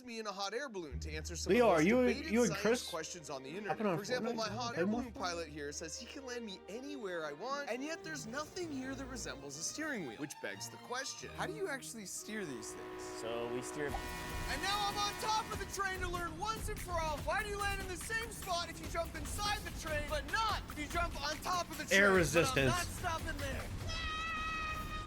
me in a hot air balloon to answer some Leo, of the are most debated you and science Chris questions on the internet. hopping on For example, Fortnite? my hot Play air more balloon Fortnite? pilot here says he can land me anywhere I want, and yet there's nothing here that resembles a steering wheel, which begs the question, how do you actually steer these things? So we steer. And now I'm on top of the train to learn once and for all, why do you land in the same spot if you jump inside the train, but not if you jump on top of the train? Air But resistance. I'm not stopping there.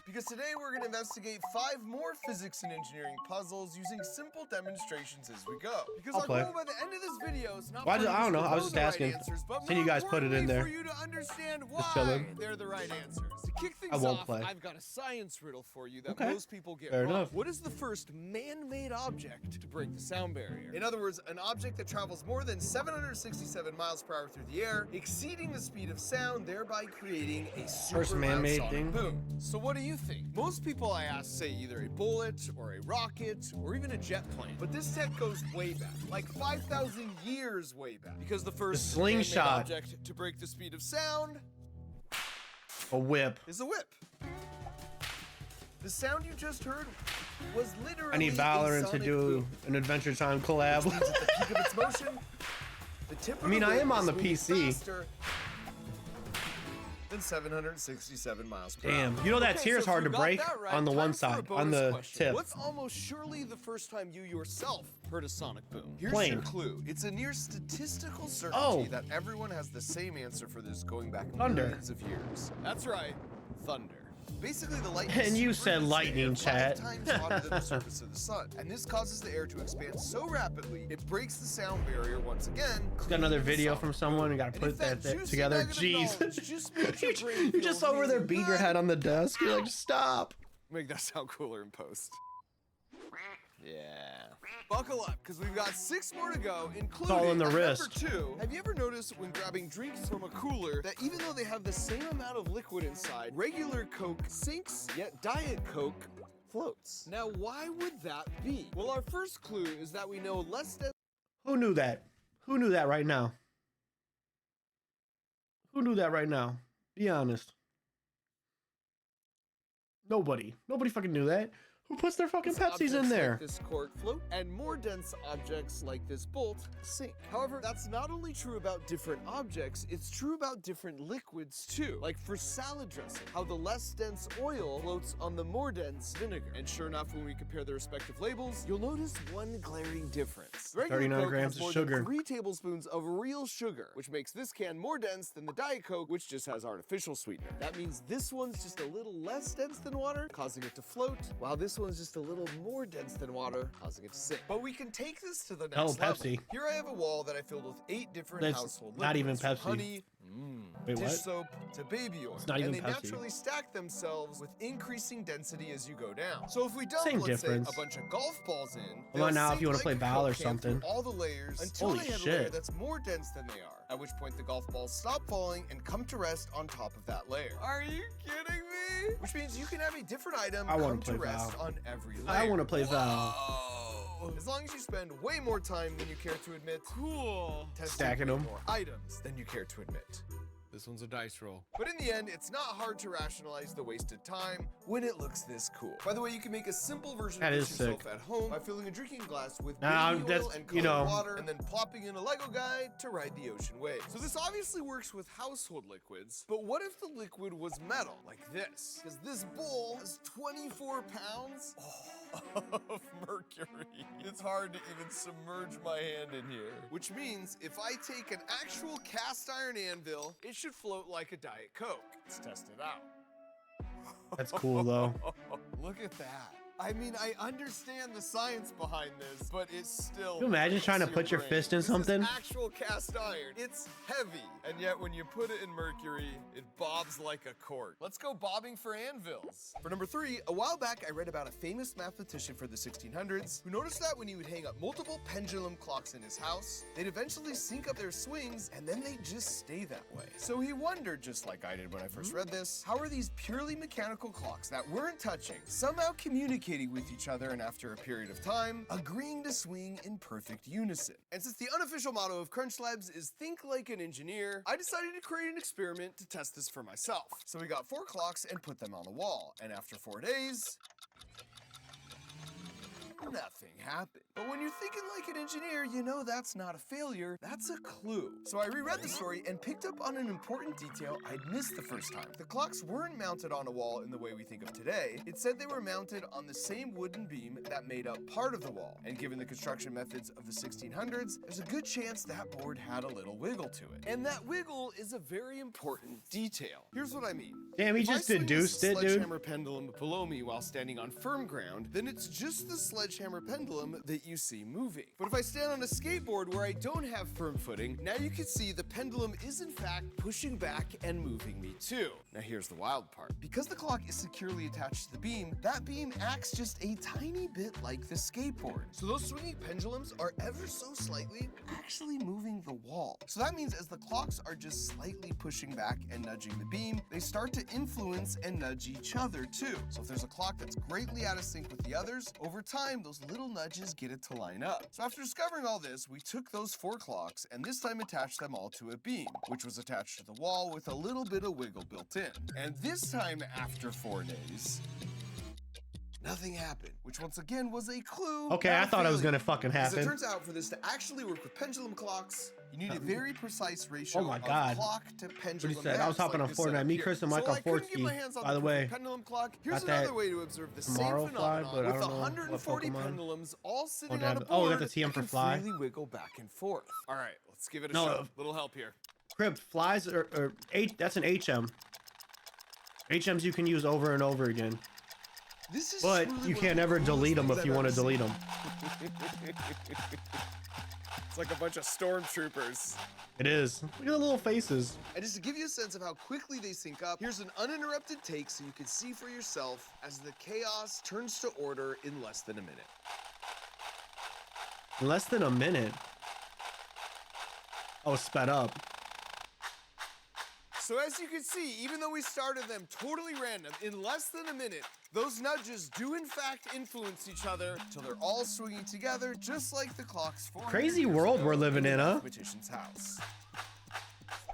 Because today we're going to investigate 5 more physics and engineering puzzles using simple demonstrations as we go. Because I'll our play. goal by the end of this video is not Why for did- you I don't to know, I was just the right asking. answers, but Seen you more guys put it in importantly, there. for you to understand Just why chilling. they're the right answers. To kick things I won't off, play. I've got a science riddle for you that Okay. most people get Fair wrong. enough. What is the first man-made object to break the sound barrier? In other words, an object that travels more than 767 miles per hour through the air, exceeding the speed of sound, thereby creating a super First loud man-made sonic thing? boom. So what do you think? Most people I ask say either a bullet or a rocket or even a jet plane. But this tech goes way back, like 5,000 years way back. Because the first man-made slingshot. object to break the speed of sound A whip. is a whip. The sound you just heard was literally I need a Valorant to sonic do boom. an Adventure Time collab. Which means at the peak of its motion, the tip of I mean, the I whip am on is the moving PC. faster than 767 miles per hour. Damn, you know that Okay, tier's so if hard you to got break that right, on the time one for a side, on bonus the question. tip. What's almost surely the first time you yourself heard a sonic boom? Here's Plane. your clue. It's a near statistical certainty Oh. that everyone has the same answer for this going back Thunder. millions of years. That's right, thunder. Basically, the lightning And you said superheats the lightning, air chat. 5 times hotter than the surface of the sun, and this causes the air to expand so rapidly it breaks the sound barrier once again. Got another creating a video sonic from someone. We gotta And put if that juicy together. nugget of Jeez. knowledge just makes your brain You're just feel over there really beating your good. head on the desk. You're like, stop. Make that sound cooler in post. Yeah. Buckle up, because we've got 6 more to go, including all in the at wrist. Number 2. Have you ever noticed when grabbing drinks from a cooler that even though they have the same amount of liquid inside, regular Coke sinks, yet Diet Coke floats? Now, why would that be? Well, our first clue is that we know less than Who knew that? Who knew that right now? Who knew that right now? Be honest. Nobody. Nobody fucking knew that. Who puts their fucking Pepsis in objects there? like this cork float, and more dense objects like this bolt sink. However, that's not only true about different objects, it's true about different liquids too. Like for salad dressing, how the less dense oil floats on the more dense vinegar. And sure enough, when we compare the respective labels, you'll notice one glaring difference. The regular 39 Coke grams has of more sugar. than 3 tablespoons of real sugar, which makes this can more dense than the Diet Coke, which just has artificial sweetener. That means this one's just a little less dense than water, causing it to float, while this one's just a little more dense than water, causing it to sink. But we can take this to the next Oh, level. Pepsi. Here I have a wall that I filled with 8 different That's household not even liquids, from Pepsi. honey, Wait, dish what? soap to baby oil. It's not and even they Pepsi. naturally stack themselves with increasing density as you go down. So if we dump, Same let's difference. say, a bunch of golf balls in, Come they'll on now, if sink you wanna like play a Val or Coke can through something. all the layers until Holy they hit a layer shit. that's more dense than they are, at which point the golf balls stop falling and come to rest on top of that layer. Are you kidding me? Which means you can have a different item I wanna come to play rest Val. on every layer. I want to play Val. Whoa. As long as you spend way more time than you care to admit. Cool. Stacking them. More items than you care to admit. This one's a dice roll. But in the end, it's not hard to rationalize the wasted time when it looks this cool. By the way, you can make a simple version That of is this yourself sick. at home by filling a drinking glass with Nah, baby that's- oil and you colored know. water, and then plopping in a Lego guy to ride the ocean wave. So this obviously works with household liquids, but what if the liquid was metal, like this? Because this bowl has 24 pounds of mercury. It's hard to even submerge my hand in here. Which means if I take an actual cast iron anvil, it should float like a Diet Coke. Let's test it out. That's cool though. Look at that. I mean, I understand the science behind this, but it's still. Can you imagine trying to breaks put your brain. fist in This something? Is actual cast iron. It's heavy, and yet when you put it in mercury, it bobs like a cork. Let's go bobbing for anvils. For number 3, a while back I read about a famous mathematician for the 1600s who noticed that when he would hang up multiple pendulum clocks in his house, they'd eventually sync up their swings, and then they'd just stay that way. So he wondered, just like I did when I first read this, how are these purely mechanical clocks that weren't touching somehow communicating with each other, and after a period of time, agreeing to swing in perfect unison. And since the unofficial motto of Crunch Labs is think like an engineer, I decided to create an experiment to test this for myself. So we got 4 clocks and put them on the wall, and after 4 days, nothing happened. But when you're thinking like an engineer, you know that's not a failure, that's a clue. So I reread the story and picked up on an important detail I'd missed the first time. The clocks weren't mounted on a wall in the way we think of today. It said they were mounted on the same wooden beam that made up part of the wall. And given the construction methods of the 1600s, there's a good chance that board had a little wiggle to it. And that wiggle is a very important detail. Here's what I mean. Damn, he If I just swing deduced this it, dude. sledgehammer pendulum below me while standing on firm ground, then it's just the sledgehammer pendulum that you see moving. But if I stand on a skateboard where I don't have firm footing, now you can see the pendulum is in fact pushing back and moving me too. Now here's the wild part. Because the clock is securely attached to the beam, that beam acts just a tiny bit like the skateboard. So those swinging pendulums are ever so slightly actually moving the wall. So that means as the clocks are just slightly pushing back and nudging the beam, they start to influence and nudge each other too. So if there's a clock that's greatly out of sync with the others, over time those little nudges get it to line up. So after discovering all this, we took those 4 clocks and this time attached them all to a beam, which was attached to the wall with a little bit of wiggle built in. And this time after 4 days, nothing happened, which once again was a clue. Okay, I thought it was gonna fucking As it happen. turns out, for this to actually work with pendulum clocks, you need a very precise ratio Oh my of God. clock to pendulum. What he said, I was mass, hopping like on this Fortnite. setup Me, here. Chris, and So Mike while on I couldn't get my Fortsky. hands on By the perfect way, pendulum clock, here's got that another way to observe the same tomorrow fly, phenomenon but I with don't know what 140 Pokemon. pendulums all sitting Oh, on a damn. board. Oh, we got the TM that for can fly. freely wiggle back and forth. All right, let's give it a No, shot. Little help here. Crib, flies or that's an HM. HMs you can use over and over again. This is But truly you one can't of the ever coolest delete them things if you I've want to ever delete seen. them. It's like a bunch of stormtroopers. It is. Look at the little faces. And just to give you a sense of how quickly they sync up, here's an uninterrupted take so you can see for yourself as the chaos turns to order in less than a minute. In less than a minute. Oh, sped up. So as you can see, even though we started them totally random, in less than a minute, those nudges do in fact influence each other till they're all swinging together, just like the clocks 400 Crazy years world ago we're living the in, huh? mathematician's house.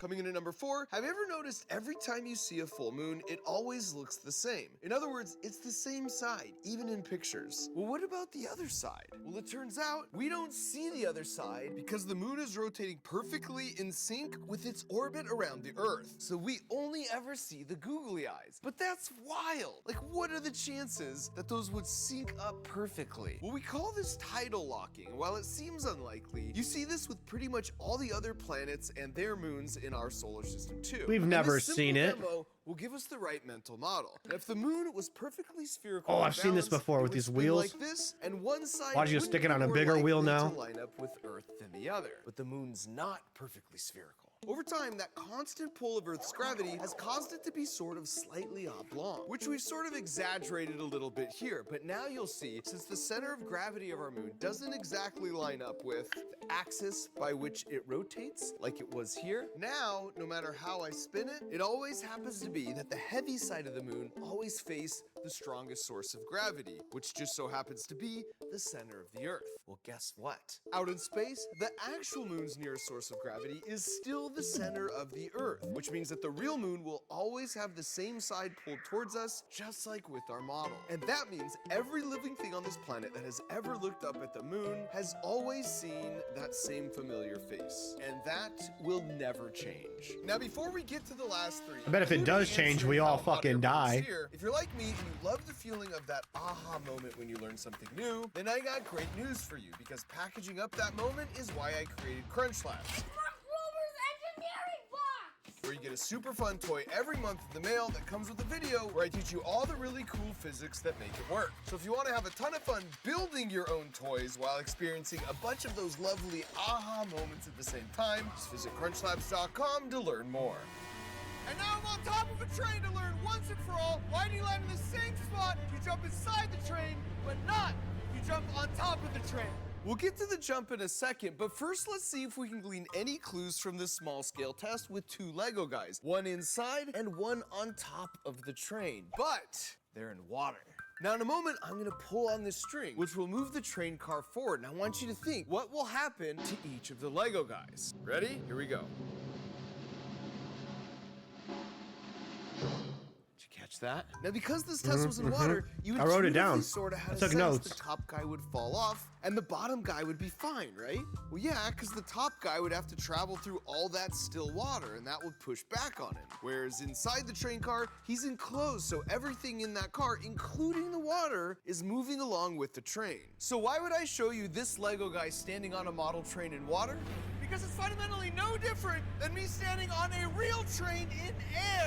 Coming in at number 4, have you ever noticed every time you see a full moon, it always looks the same? In other words, it's the same side, even in pictures. Well, what about the other side? Well, it turns out we don't see the other side because the moon is rotating perfectly in sync with its orbit around the Earth. So we only ever see the googly eyes. But that's wild. Like, what are the chances that those would sync up perfectly? Well, we call this tidal locking. While it seems unlikely, you see this with pretty much all the other planets and their moons in our solar system too. We've And never this simple seen it. demo will give us the right mental model. Now, if the moon was perfectly spherical, Oh, and I've seen this balanced, before it with would these spin wheels. like this, and one side Why'd you wouldn't stick it be on a more bigger wheel likely now? to line up with Earth than the other. But the moon's not perfectly spherical. Over time, that constant pull of Earth's gravity has caused it to be sort of slightly oblong, which we've sort of exaggerated a little bit here. But now you'll see, since the center of gravity of our moon doesn't exactly line up with the axis by which it rotates, like it was here, now, no matter how I spin it, it always happens to be that the heavy side of the moon always face the strongest source of gravity, which just so happens to be the center of the Earth. Well, guess what? Out in space, the actual moon's nearest source of gravity is still the center of the Earth, which means that the real moon will always have the same side pulled towards us, just like with our model. And that means every living thing on this planet that has ever looked up at the moon has always seen that same familiar face. And that will never change. Now, before we get to the last 3, I bet if it including does change, answering we all how hot fucking air die. balloons here, if you're like me and you love the feeling of that aha moment when you learn something new, then I got great news for you, because packaging up that moment is why I created Crunch Labs, where you get a super fun toy every month in the mail that comes with a video where I teach you all the really cool physics that make it work. So if you want to have a ton of fun building your own toys while experiencing a bunch of those lovely aha moments at the same time, just visit crunchlabs.com to learn more. And now I'm on top of a train to learn once and for all why do you land in the same spot if you jump inside the train, but not if you jump on top of the train. We'll get to the jump in a second, but first let's see if we can glean any clues from this small scale test with 2 Lego guys, one inside and one on top of the train, but they're in water. Now in a moment, I'm gonna pull on this string, which will move the train car forward. And I want you to think, what will happen to each of the Lego guys? Ready? Here we go. Did you Catch that? Now, because this test was in water, you I wrote it down. sort of had I a took sense notes. the top guy would fall off and the bottom guy would be fine, right? Well, yeah, because the top guy would have to travel through all that still water, and that would push back on him. Whereas inside the train car, he's enclosed, so everything in that car, including the water, is moving along with the train. So why would I show you this Lego guy standing on a model train in water? Because it's fundamentally no different than me standing on a real train in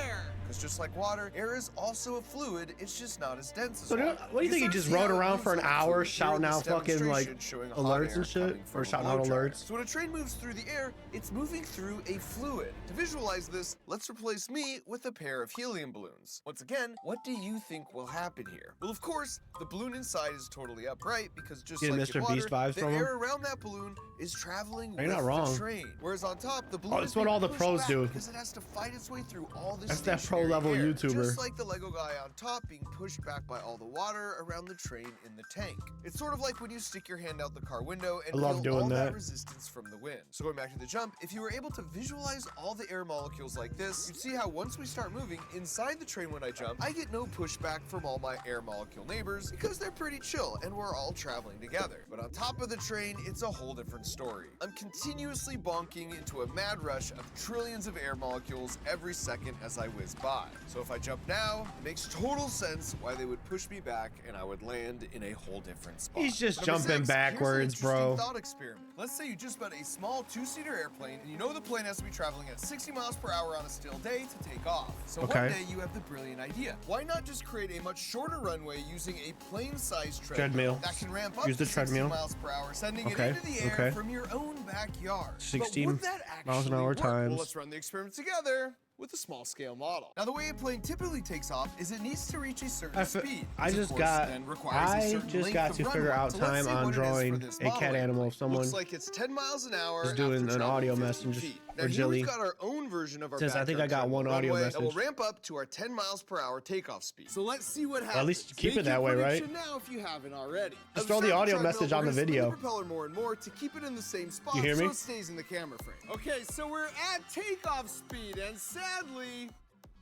air. Because just like water, air is also a fluid, it's just not as dense as water. What do you think? He just rode around for an hour shouting out fucking like alerts and shit? Or shouting out alerts? So when a train moves through the air, it's moving through a fluid. To visualize this, let's replace me with a pair of helium balloons. Once again, what do you think will happen here? Well, of course, the balloon inside is totally upright because just like Mr. in water, Beast vibes the from him? air around that balloon is traveling with You're not wrong. the train. Whereas on top, the balloon that's is what being all the pushed pros back do. because it has to fight its way through all this That's that stationary pro-level air. YouTuber. Just like the Lego guy on top being pushed back by all the water around the train in the tank. It's sort of like when you stick your hand out the car window and I love feel doing all that. resistance from the wind. So going back to the jump, if you were able to visualize all the air molecules like this, you'd see how once we start moving inside the train when I jump, I get no pushback from all my air molecule neighbors because they're pretty chill and we're all traveling together. But on top of the train, it's a whole different story. I'm continuously bonking into a mad rush of trillions of air molecules every second as I whiz by. So if I jump now, it makes total sense why they would push me back and I would land in a whole different spot. He's just Number jumping 6, backwards, here's an interesting bro. thought experiment. Let's say you just bought a small 2-seater airplane and you know the plane has to be traveling at 60 miles per hour on a still day to take off. So one Okay. day you have the brilliant idea. Why not just create a much shorter runway using a plane-sized Treadmill. that can ramp up Use the to 60 treadmill. miles per hour, sending Okay, it into the air okay. from your own backyard. 16 but would that miles an actually hour work? times. Well, let's run the experiment together with a small scale model. Now, the way a plane typically takes off is it needs to reach a certain speed. I which, of just course, got then requires a I certain just length got of to figure runway. out So let's time see on what it is for drawing this a model cat animal airplane. of someone. Looks like it's 10 miles an hour. Just doing after an traveling audio 50 message feet. for Now, here Jilly. we've got our own version of our Says, I think I backyard got one treadmill audio runway that will message. ramp up to our 10 miles per hour takeoff speed. So let's see what happens. Well, at least keep Make it that your way, right? prediction now if you haven't already. Just As throw we the start audio treadmill, message on we're the gonna spin video. the propeller more and more to keep it in the same spot You hear me? so it stays in the camera frame. Okay, so we're at takeoff speed, and sadly,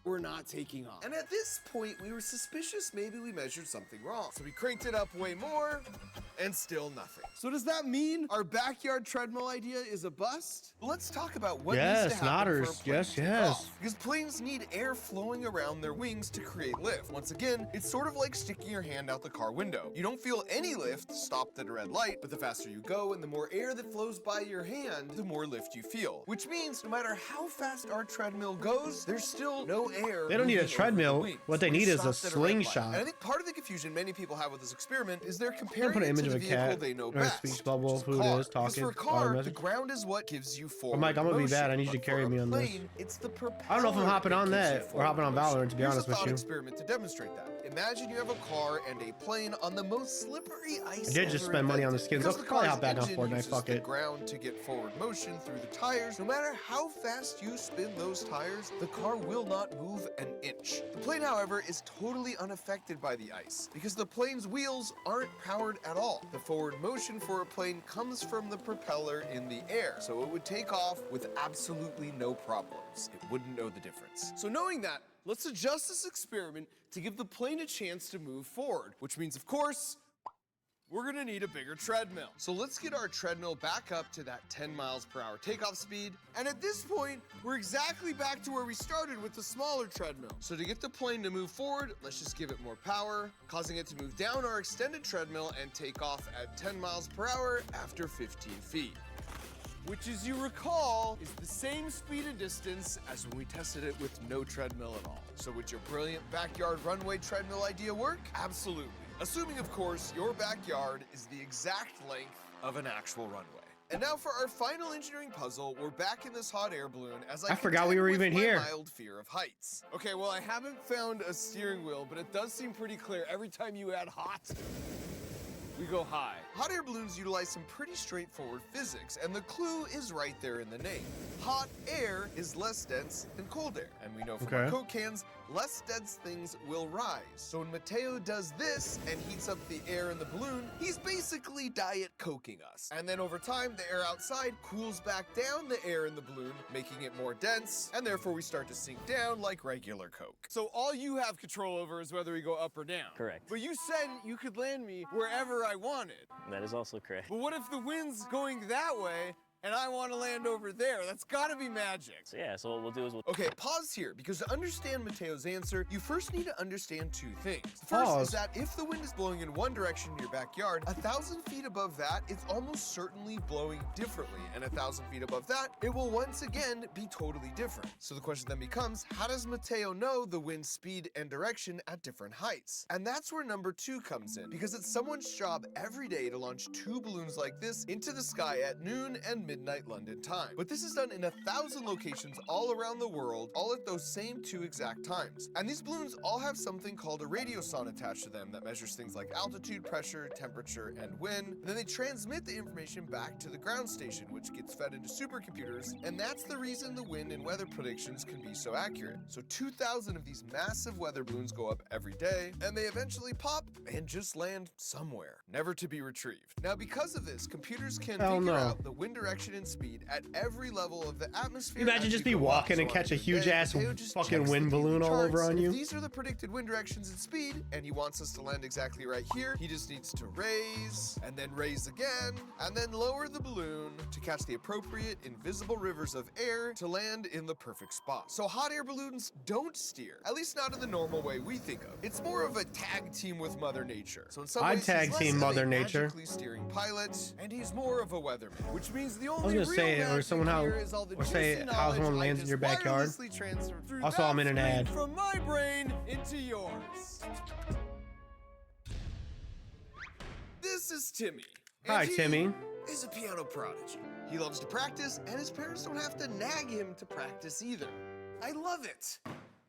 we're not taking off. And at this point, we were suspicious maybe we measured something wrong. So we cranked it up way more, and still nothing. So does that mean our backyard treadmill idea is a bust? Well, let's talk about what needs Yes, to happen for a Nodders. plane Yes, to take yes. off. Because planes need air flowing around their wings to create lift. Once again, it's sort of like sticking your hand out the car window. You don't feel any lift stopped at a red light, but the faster you go and the more air that flows by your hand, the more lift you feel. Which means no matter how fast our treadmill goes, there's still no air. They don't need a moving over treadmill. the wings. What they We're need is a stopped at red light. slingshot. And I think part of the confusion many people have with this experiment is they're I'm comparing gonna put an it image to of the a vehicle cat they know or a best, speech bubble, which is a who it car. is, Because talking, for a audio car, the message. ground is what gives you forward Mike, I'm gonna be motion, bad. I need you to but carry for me a on this. plane, it's the propeller I don't know if I'm hopping on gives you that or forward hopping on motion. Valorant, to be Here's honest a with thought you. experiment to demonstrate that. Imagine you have a car and a plane on the most slippery ice I did just ever spend money on the invented. skins. Because I'll the probably car's hop back on engine Fortnite, uses fuck the it. ground to get forward motion through the tires. No matter how fast you spin those tires, the car will not move an inch. The plane, however, is totally unaffected by the ice because the plane's wheels aren't powered at all. The forward motion for a plane comes from the propeller in the air, so it would take off with absolutely no problems. It wouldn't know the difference. So knowing that, let's adjust this experiment to give the plane a chance to move forward, which means, of course, we're gonna need a bigger treadmill. So let's get our treadmill back up to that 10 miles per hour takeoff speed. And at this point, we're exactly back to where we started with the smaller treadmill. So to get the plane to move forward, let's just give it more power, causing it to move down our extended treadmill and take off at 10 miles per hour after 15 feet. Which, as you recall, is the same speed and distance as when we tested it with no treadmill at all. So would your brilliant backyard runway treadmill idea work? Absolutely. Assuming, of course, your backyard is the exact length of an actual runway. And now for our final engineering puzzle, we're back in this hot air balloon as I forgot we contend were with even my here. mild fear of heights. Okay, well, I haven't found a steering wheel, but it does seem pretty clear every time you add hot, we go high. Hot air balloons utilize some pretty straightforward physics, and the clue is right there in the name. Hot air is less dense than cold air, and we know from our Coke cans, less dense things will rise. So when Mateo does this and heats up the air in the balloon, he's basically Diet Coking us. And then over time, the air outside cools back down the air in the balloon, making it more dense, and therefore we start to sink down like regular Coke. So all you have control over is whether we go up or down. Correct. But you said you could land me wherever I wanted. That is also correct. But what if the wind's going that way and I want to land over there? That's gotta be magic. So yeah, so what we'll do is we'll... Okay, pause here, because to understand Mateo's answer, you first need to understand two things. The first is that if the wind is blowing in one direction in your backyard, 1,000 feet above that, it's almost certainly blowing differently, and 1,000 feet above that, it will once again be totally different. So the question then becomes, how does Mateo know the wind's speed and direction at different heights? And that's where number 2 comes in, because it's someone's job every day to launch 2 balloons like this into the sky at noon and midnight London time. But this is done in 1,000 locations all around the world, all at those same 2 exact times. And these balloons all have something called a radiosonde attached to them that measures things like altitude, pressure, temperature, and wind. And then they transmit the information back to the ground station, which gets fed into supercomputers, and that's the reason the wind and weather predictions can be so accurate. So 2,000 of these massive weather balloons go up every day, and they eventually pop and just land somewhere, never to be retrieved. Now, because of this, computers can figure out the wind direction and speed at every level of the atmosphere. You imagine just be walking and catch a huge ass fucking wind balloon all over on you. If these are the predicted wind directions and speed, and he wants us to land exactly right here, he just needs to raise, and then raise again, and then lower the balloon to catch the appropriate invisible rivers of air to land in the perfect spot. So hot air balloons don't steer, at least not in the normal way we think of. It's more of a tag team with Mother Nature. So in some ways, tag he's team less of Mother a Nature. magically steering pilot, and he's more of a weatherman, which means the only I was gonna say, real or someone magic how, here is all the or say juicy how knowledge someone I lands in just your backyard. wirelessly transferred through Also, that I'm in an screen ad. from my brain into yours. This is Timmy. and Hi, he Timmy. is a piano prodigy. He loves to practice, and his parents don't have to nag him to practice either. I love it.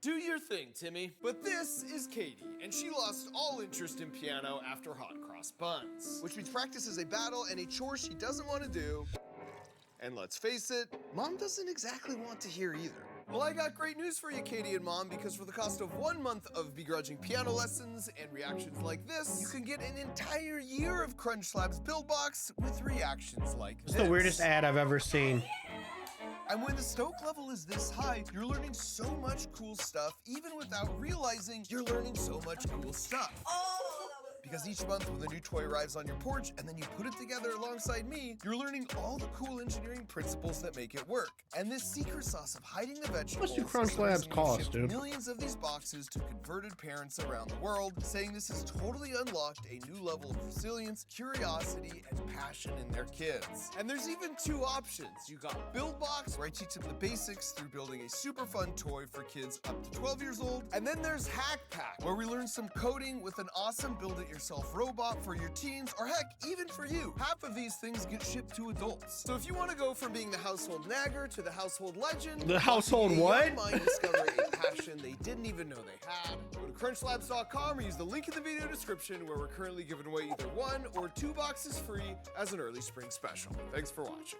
Do your thing, Timmy. But this is Katie, and she lost all interest in piano after hot cross buns, which means practice is a battle and a chore she doesn't want to do. And let's face it, Mom doesn't exactly want to hear either. Well, I got great news for you, Katie and Mom, because for the cost of 1 month of begrudging piano lessons and reactions like this, you can get an entire year of Crunch Slab's Build Box with reactions like this. It's the weirdest ad I've ever seen. And when the stoke level is this high, you're learning so much cool stuff, even without realizing you're learning so much cool stuff. Because each month when the new toy arrives on your porch and then you put it together alongside me, you're learning all the cool engineering principles that make it work. And this secret sauce of hiding the vegetables. How much do Crunch is Labs the reason we've cost, shipped dude? millions of these boxes to converted parents around the world, saying this has totally unlocked a new level of resilience, curiosity, and passion in their kids. And there's even 2 options. You got Build Box, where I teach them the basics through building a super fun toy for kids up to 12 years old. And then there's Hack Pack, where we learn some coding with an awesome build-it-yourself robot for your teens, or heck, even for you. Half of these things get shipped to adults. So if you want to go from being the household nagger to the household legend, The household what? Mind discover a passion they didn't even know they had. Go to crunchlabs.com or use the link in the video description, where we're currently giving away either 1 or 2 boxes free as an early spring special. Thanks for watching.